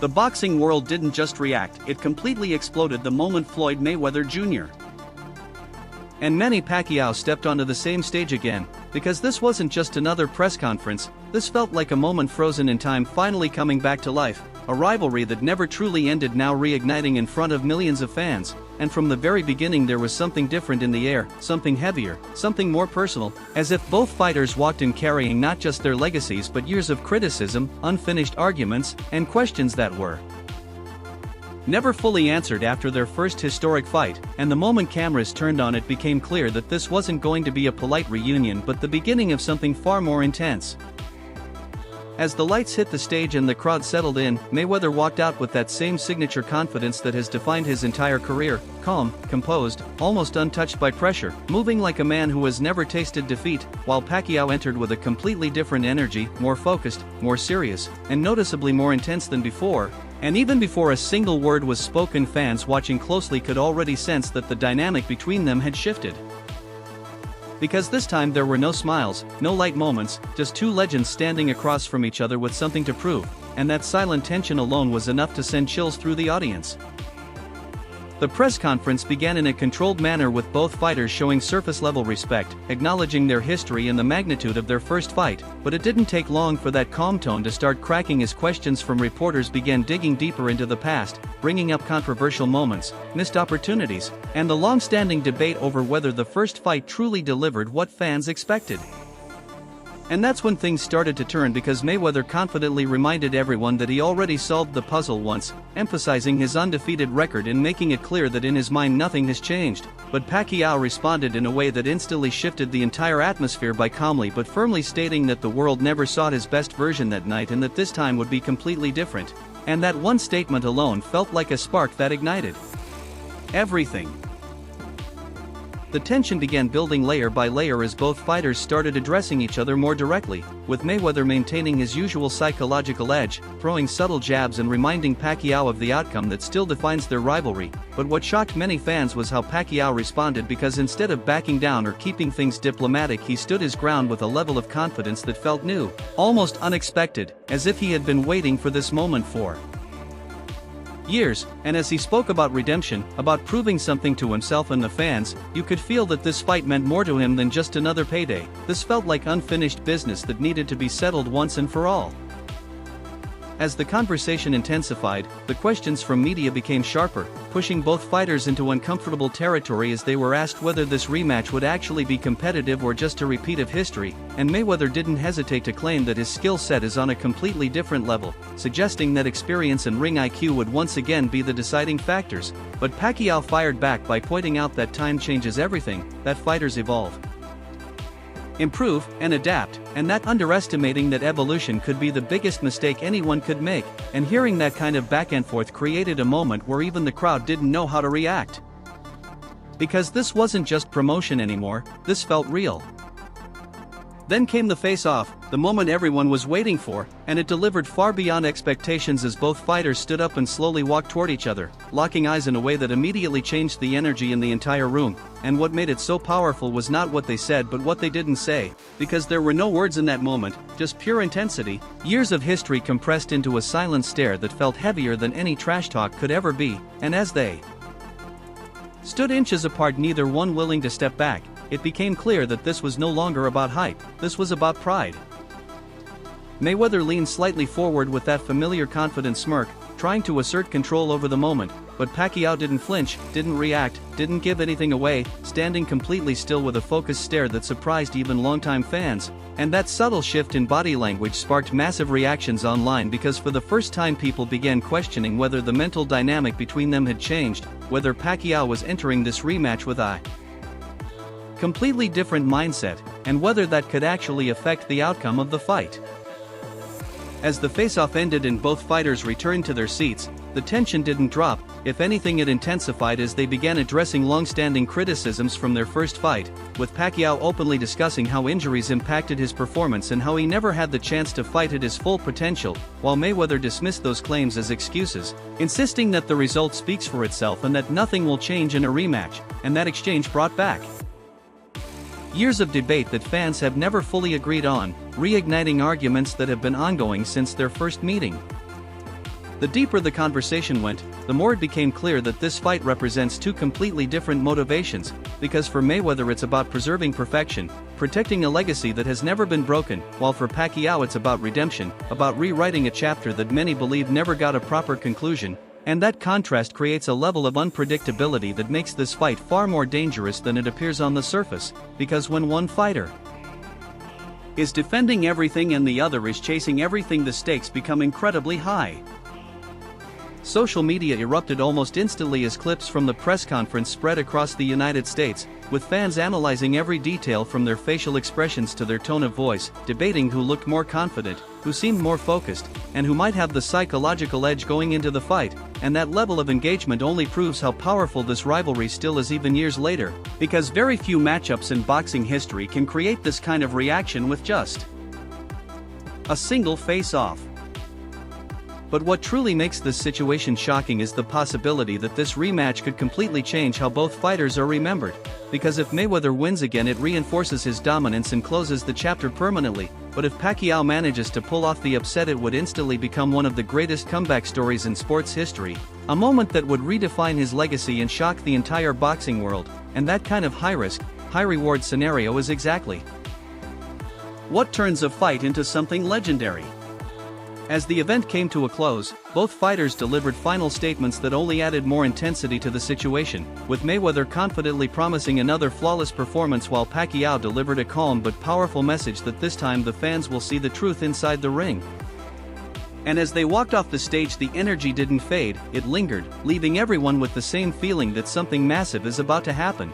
The boxing world didn't just react, it completely exploded the moment Floyd Mayweather Jr. and Manny Pacquiao stepped onto the same stage again, because this wasn't just another press conference, this felt like a moment frozen in time finally coming back to life, a rivalry that never truly ended now reigniting in front of millions of fans, and from the very beginning there was something different in the air, something heavier, something more personal, as if both fighters walked in carrying not just their legacies but years of criticism, unfinished arguments, and questions that were never fully answered after their first historic fight, and the moment cameras turned on it became clear that this wasn't going to be a polite reunion but the beginning of something far more intense. As the lights hit the stage and the crowd settled in, Mayweather walked out with that same signature confidence that has defined his entire career, calm, composed, almost untouched by pressure, moving like a man who has never tasted defeat, while Pacquiao entered with a completely different energy, more focused, more serious, and noticeably more intense than before. And even before a single word was spoken, fans watching closely could already sense that the dynamic between them had shifted. Because this time there were no smiles, no light moments, just two legends standing across from each other with something to prove, and that silent tension alone was enough to send chills through the audience. The press conference began in a controlled manner with both fighters showing surface-level respect, acknowledging their history and the magnitude of their first fight, but it didn't take long for that calm tone to start cracking as questions from reporters began digging deeper into the past, bringing up controversial moments, missed opportunities, and the long-standing debate over whether the first fight truly delivered what fans expected. And that's when things started to turn, because Mayweather confidently reminded everyone that he already solved the puzzle once, emphasizing his undefeated record and making it clear that in his mind nothing has changed. But Pacquiao responded in a way that instantly shifted the entire atmosphere by calmly but firmly stating that the world never saw his best version that night and that this time would be completely different. And that one statement alone felt like a spark that ignited everything. The tension began building layer by layer as both fighters started addressing each other more directly, with Mayweather maintaining his usual psychological edge, throwing subtle jabs and reminding Pacquiao of the outcome that still defines their rivalry. But what shocked many fans was how Pacquiao responded, because instead of backing down or keeping things diplomatic, he stood his ground with a level of confidence that felt new, almost unexpected, as if he had been waiting for this moment for years. And as he spoke about redemption, about proving something to himself and the fans, you could feel that this fight meant more to him than just another payday. This felt like unfinished business that needed to be settled once and for all. As the conversation intensified, the questions from media became sharper, pushing both fighters into uncomfortable territory as they were asked whether this rematch would actually be competitive or just a repeat of history, and Mayweather didn't hesitate to claim that his skill set is on a completely different level, suggesting that experience and ring IQ would once again be the deciding factors. But Pacquiao fired back by pointing out that time changes everything, that fighters evolve, improve, and adapt, and that underestimating that evolution could be the biggest mistake anyone could make. And hearing that kind of back and forth created a moment where even the crowd didn't know how to react. Because this wasn't just promotion anymore, this felt real. Then came the face-off, the moment everyone was waiting for, and it delivered far beyond expectations as both fighters stood up and slowly walked toward each other, locking eyes in a way that immediately changed the energy in the entire room. And what made it so powerful was not what they said but what they didn't say, because there were no words in that moment, just pure intensity, years of history compressed into a silent stare that felt heavier than any trash talk could ever be. And as they stood inches apart, neither one willing to step back, it became clear that this was no longer about hype, this was about pride. Mayweather leaned slightly forward with that familiar confident smirk, trying to assert control over the moment, but Pacquiao didn't flinch, didn't react, didn't give anything away, standing completely still with a focused stare that surprised even longtime fans. And that subtle shift in body language sparked massive reactions online, because for the first time people began questioning whether the mental dynamic between them had changed, whether Pacquiao was entering this rematch with a completely different mindset, and whether that could actually affect the outcome of the fight. As the face-off ended and both fighters returned to their seats, the tension didn't drop. If anything, it intensified as they began addressing long-standing criticisms from their first fight, with Pacquiao openly discussing how injuries impacted his performance and how he never had the chance to fight at his full potential, while Mayweather dismissed those claims as excuses, insisting that the result speaks for itself and that nothing will change in a rematch. And that exchange brought back years of debate that fans have never fully agreed on, reigniting arguments that have been ongoing since their first meeting. The deeper the conversation went, the more it became clear that this fight represents two completely different motivations, because for Mayweather it's about preserving perfection, protecting a legacy that has never been broken, while for Pacquiao it's about redemption, about rewriting a chapter that many believe never got a proper conclusion, and that contrast creates a level of unpredictability that makes this fight far more dangerous than it appears on the surface, because when one fighter is defending everything and the other is chasing everything, the stakes become incredibly high. Social media erupted almost instantly as clips from the press conference spread across the United States, with fans analyzing every detail from their facial expressions to their tone of voice, debating who looked more confident, who seemed more focused, and who might have the psychological edge going into the fight. And that level of engagement only proves how powerful this rivalry still is even years later, because very few matchups in boxing history can create this kind of reaction with just a single face-off. But what truly makes this situation shocking is the possibility that this rematch could completely change how both fighters are remembered, because if Mayweather wins again it reinforces his dominance and closes the chapter permanently, but if Pacquiao manages to pull off the upset it would instantly become one of the greatest comeback stories in sports history, a moment that would redefine his legacy and shock the entire boxing world, and that kind of high-risk, high-reward scenario is exactly what turns a fight into something legendary. As the event came to a close, both fighters delivered final statements that only added more intensity to the situation, with Mayweather confidently promising another flawless performance while Pacquiao delivered a calm but powerful message that this time the fans will see the truth inside the ring. And as they walked off the stage the energy didn't fade, it lingered, leaving everyone with the same feeling that something massive is about to happen.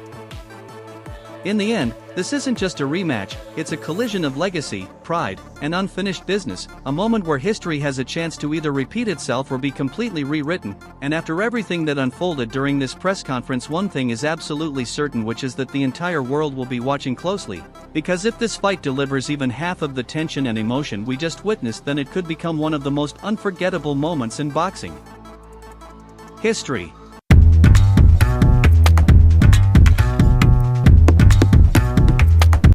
In the end, this isn't just a rematch, it's a collision of legacy, pride, and unfinished business, a moment where history has a chance to either repeat itself or be completely rewritten. And after everything that unfolded during this press conference, one thing is absolutely certain, which is that the entire world will be watching closely, because if this fight delivers even half of the tension and emotion we just witnessed, then it could become one of the most unforgettable moments in boxing history.